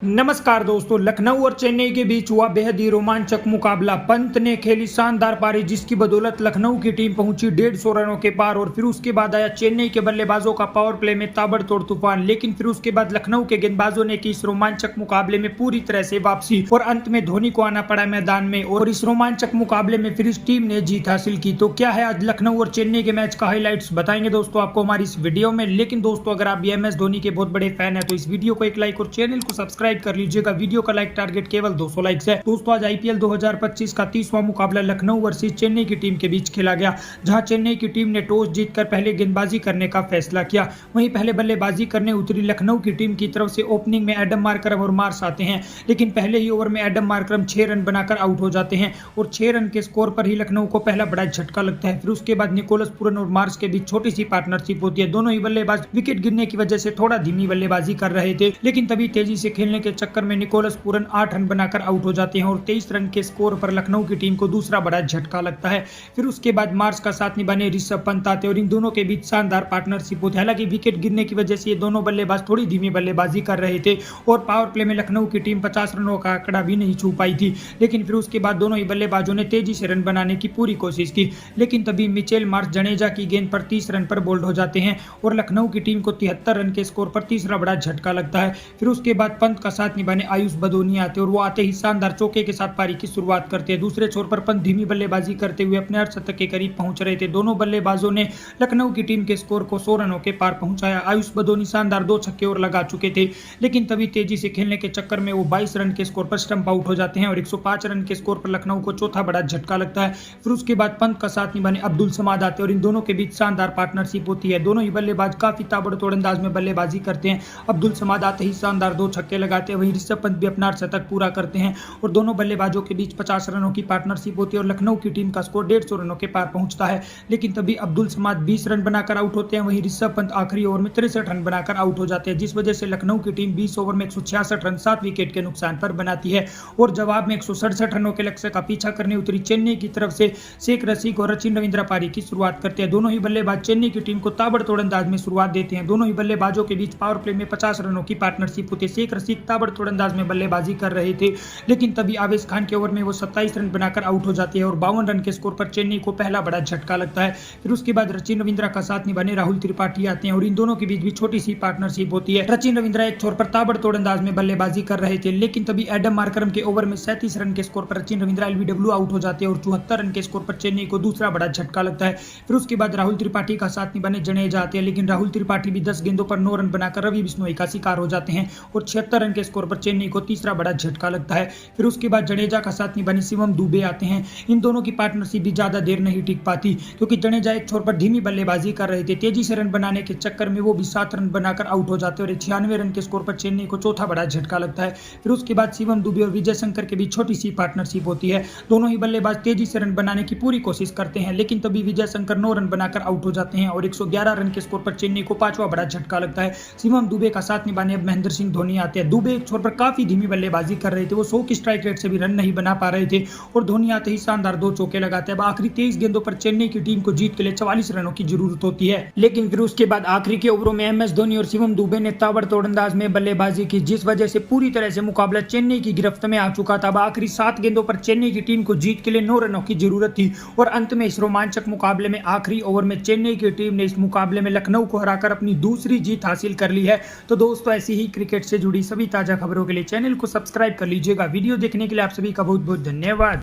नमस्कार दोस्तों, लखनऊ और चेन्नई के बीच हुआ बेहद ही रोमांचक मुकाबला। पंत ने खेली शानदार पारी जिसकी बदौलत लखनऊ की टीम पहुंची 150 रनों के पार और फिर उसके बाद आया चेन्नई के बल्लेबाजों का पावर प्ले में ताबड़तोड़ तूफान। लेकिन फिर उसके बाद लखनऊ के गेंदबाजों ने की इस रोमांचक मुकाबले में पूरी तरह से वापसी और अंत में धोनी को आना पड़ा मैदान में और इस रोमांचक मुकाबले में फिर इस टीम ने जीत हासिल की। तो क्या है आज लखनऊ और चेन्नई के मैच का हाईलाइट्स बताएंगे दोस्तों आपको हमारी इस वीडियो में। लेकिन दोस्तों अगर आप MS धोनी के बहुत बड़े फैन है तो इस वीडियो को एक लाइक और चैनल को सब्सक्राइब कर लीजिएगा। वीडियो का लाइक टारगेट केवल 200 लाइक्स है। दोस्तों आज IPL 2025 का 30वां मुकाबला लखनऊ वर्सेस चेन्नई की टीम के बीच खेला गया, जहां चेन्नई की टीम ने टॉस जीतकर पहले गेंदबाजी करने का फैसला किया। वहीं पहले बल्लेबाजी करने उतरी लखनऊ की टीम की तरफ से ओपनिंग में एडम मार्करम और मार्श आते हैं, लेकिन पहले ही ओवर में एडम मार्करम 6 रन बनाकर आउट हो जाते हैं और 6 रन के स्कोर पर ही लखनऊ को पहला बड़ा झटका लगता है। फिर उसके बाद निकोलस पूरन और मार्श के बीच छोटी सी पार्टनरशिप होती है। दोनों ही बल्लेबाज विकेट गिरने की वजह से थोड़ा धीमी बल्लेबाजी कर रहे थे, लेकिन तभी तेजी से खेलने के चक्कर में निकोलस पूरन 8 रन बनाकर आउट हो जाते हैं और 23 रन के स्कोर पर लखनऊ की टीम को दूसरा बड़ा झटका लगता है। फिर उसके बाद मार्श का साथ निभाने ऋषभ पंत आते और इन दोनों के बीच शानदार पार्टनरशिप होती है। हालांकि विकेट गिरने की वजह से ये दोनों बल्लेबाज थोड़ी धीमी बल्लेबाजी कर रहे थे और पावर प्ले में लखनऊ की टीम 50 रनों का आंकड़ा भी नहीं छू पाई थी, लेकिन फिर उसके बाद दोनों ही बल्लेबाजों ने तेजी से रन बनाने की पूरी कोशिश की। लेकिन तभी मिचेल मार्श जडेजा की गेंद पर 30 रन पर बोल्ड हो जाते हैं और लखनऊ की टीम को 73 रन के स्कोर पर तीसरा बड़ा झटका लगता है। फिर उसके बाद पंत का साथ निभाने आयुष बदोनी आते और वो आते ही शानदार चौके के साथ पारी की शुरुआत करते हैं। दूसरे छोर पर पंत धीमी बल्लेबाजी करते हुए अपने अर्धशतक के करीब पहुंच रहे थे। दोनों बल्लेबाजों ने लखनऊ की टीम के स्कोर को 100 रनों के पार पहुंचाया। आयुष बदोनी शानदार 2 छक्के और लगा चुके थे, लेकिन तभी तेजी से खेलने के चक्कर में वो 22 रन के स्कोर पर स्टंप आउट हो जाते हैं और 105 रन के स्कोर पर लखनऊ को चौथा बड़ा झटका लगता है। फिर उसके बाद पंत का साथ निभाने अब्दुल समाद आते और इन दोनों के बीच शानदार पार्टनरशिप होती है। दोनों ही बल्लेबाज काफी ताबड़तोड़ अंदाज में बल्लेबाजी करते हैं। अब्दुल समाद आते ही शानदार 2 छक्के लगाते हैं, वहीं ऋषभ पंत भी अपना अर्धशतक पूरा करते हैं और दोनों बल्लेबाजों के बीच 50 रनों की पार्टनरशिप होती है और लखनऊ की टीम का स्कोर 150 रनों के पार पहुंचता है। लेकिन तभी अब्दुल समाद 20 रन बनाकर आउट होते हैं, वहीं ऋषभ पंत आखिरी ओवर में 63 रन बनाकर आउट हो जाते हैं, जिस वजह से लखनऊ की टीम 20 ओवर में 166 रन 7 विकेट के नुकसान पर बनाती है और जवाब में 167 रनों के लक्ष्य का पीछा करने उतरी चेन्नई की तरफ से शेख रशीद और सचिन रविंद्र पारी की शुरुआत करते हैं। दोनों ही बल्लेबाज चेन्नई की टीम को ताबड़तोड़ अंदाज में शुरुआत देते हैं। दोनों ही बल्लेबाजों के बीच पावर प्ले में 50 रनों की पार्टनरशिप होती है। शेख रशीद ताबड़तोड़ अंदाज में बल्लेबाजी कर रहे थे, लेकिन तभी आवेश खान के ओवर में वो 27 रन बनाकर आउट हो जाते हैं और 52 रन के स्कोर पर चेन्नई को पहला बड़ा झटका लगता है। फिर उसके बाद सचिन रविंद्र का साथ निभाने राहुल त्रिपाठी आते हैं और इन दोनों के बीच भी छोटी सी पार्टनरशिप होती है। सचिन रविंद्र एक छोर पर ताबड़तोड़ अंदाज में बल्लेबाजी कर रहे थे, लेकिन तभी एडम मार्करम के ओवर में 37 रन के स्कोर पर सचिन रविंद्र LBW आउट हो जाते हैं और 74 रन के स्कोर पर चेन्नई को दूसरा बड़ा झटका लगता है। फिर उसके बाद राहुल त्रिपाठी का साथ निभाने जडेजा आते हैं, लेकिन राहुल त्रिपाठी भी 10 गेंदों पर 9 रन बनाकर रवि बिश्नोई का शिकार हो जाते हैं और 76 रन के स्कोर पर चेन्नई को तीसरा बड़ा झटका लगता है। फिर उसके बाद जडेजा का साथ निभाने शिवम दुबे आते हैं। इन दोनों की पार्टनरशिप भी ज्यादा देर नहीं टिक पाती, क्योंकि जडेजा एक छोर पर धीमी बल्लेबाजी कर रहे थे। तेजी से रन बनाने के चक्कर में वो भी 7 रन बनाकर आउट हो जाते हैं और 96 रन के स्कोर पर चेन्नई को चौथा बड़ा झटका लगता है। फिर उसके बाद शिवम दुबे और विजय शंकर के बीच छोटी सी पार्टनरशिप होती है। दोनों ही बल्लेबाज तेजी से रन बनाने की पूरी कोशिश करते हैं, लेकिन तभी विजय शंकर 9 रन बनाकर आउट हो जाते हैं और 111 रन के स्कोर पर चेन्नई को पांचवा बड़ा झटका लगता है। शिवम दुबे का साथ निभाने अब महेंद्र सिंह धोनी आते हैं। दुबे एक छोर पर काफी धीमी बल्लेबाजी कर रहे थे, वो 100 की स्ट्राइक रेट से भी रन नहीं बना पा रहे थे और धोनी आते ही शानदार 2 चौके लगाते हैं। अब आखिरी 23 गेंदों पर चेन्नई की टीम को जीत के लिए 44 रनों की जरूरत होती है, लेकिन फिर उसके बाद आखिरी के ओवरों में MS धोनी और शिवम दुबे ने ताबड़तोड़ अंदाज में बल्लेबाजी की, जिस वजह से पूरी तरह से मुकाबला चेन्नई की गिरफ्त में आ चुका था। अब आखिरी 7 गेंदों पर चेन्नई की टीम को जीत के लिए 9 रनों की जरूरत थी और अंत में इस रोमांचक मुकाबले में आखिरी ओवर में चेन्नई की टीम ने इस मुकाबले में लखनऊ को हराकर अपनी दूसरी जीत हासिल कर ली है। तो दोस्तों ऐसी ही क्रिकेट से जुड़ी सभी ताजा खबरों के लिए चैनल को सब्सक्राइब कर लीजिएगा। वीडियो देखने के लिए आप सभी का बहुत बहुत धन्यवाद।